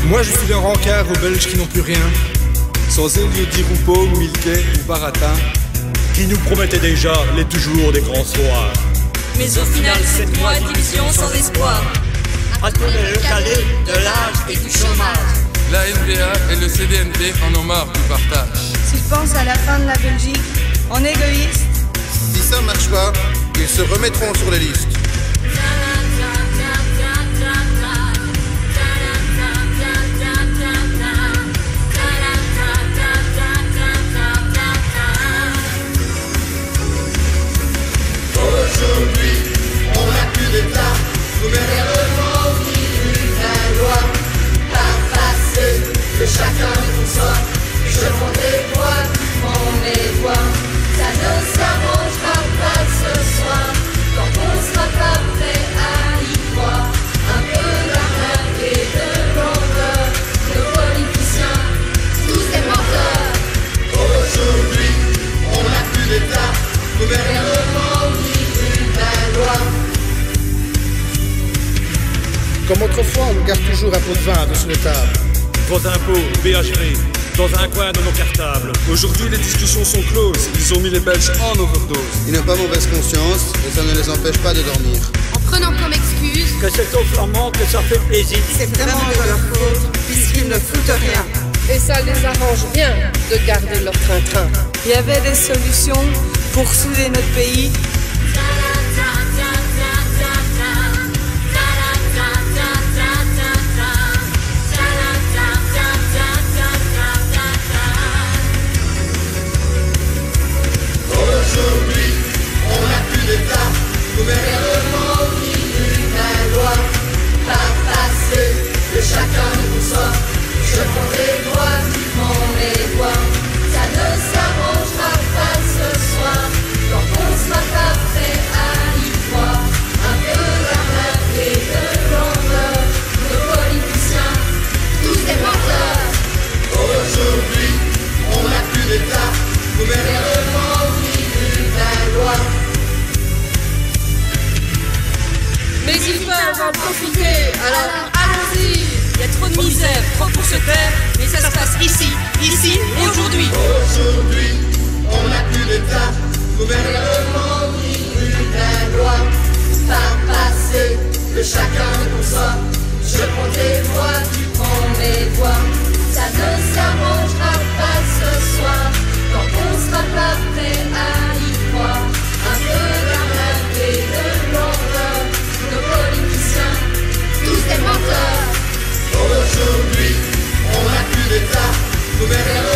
Moi je suis le rencard aux Belges qui n'ont plus rien, sans Elio Di Rupo, Milquet ou Baratin, qui nous promettaient déjà les toujours des grands soirs. Mais au final, 7 mois, division sans espoir. À tourner le calé de l'âge et du chômage. La NBA et le CDNP en ont marre du partage. S'ils pensent à la fin de la Belgique, en égoïste. Si ça marche pas, ils se remettront sur les listes. Aujourd'hui, on n'a plus d'État, gouvernement ni une loi. Par passé, que chacun pour soi, je prends des voix, tu prends mes voix. Ça ne s'arrangera pas ce soir, quand on sera pas prêt à y croire. Un peu d'arnaque et de grandeur, nos politiciens, tous des menteurs. Aujourd'hui, on n'a plus d'État, gouvernement ni une loi. Comme autrefois, on nous garde toujours un pot de vin sur les tables. Gros impôts, BHV, dans un coin de nos cartables. Aujourd'hui les discussions sont closes, ils ont mis les Belges en overdose. Ils n'ont pas mauvaise conscience et ça ne les empêche pas de dormir. En prenant comme excuse que c'est au flamand que ça fait plaisir. C'est vraiment de leur faute, puisqu'ils ne foutent rien. Et ça les arrange bien de garder leur train-train. Il y avait des solutions pour souder notre pays. Aujourd'hui, on n'a plus d'État, gouvernement ni une loi. Par passé, que chacun pour soi, je prends des voix, tu prends mes voix. Ça ne s'arrangera pas ce soir, quand on sera pas prêt à y croire. Un peu d'arnaque et de grandeur, nos politiciens, tous des menteurs. Aujourd'hui, on n'a plus d'État, gouvernement ni une loi. Mais il faut en profiter, alors allons-y. Il y a trop de misère, trop pour se taire, mais ça se passe ici, et aujourd'hui. Aujourd'hui, on n'a plus d'État, gouvernement ni une loi. Par passé, que chacun pour soi, je prends tes voix, tu prends mes voix. Ça ne s'arrangera pas ce soir, quand on sera pas prêt à y croire. Un peu d'arnaque et de grandeur, nos politiciens, tous des menteurs. Aujourd'hui, on n'a plus d'État, gouvernement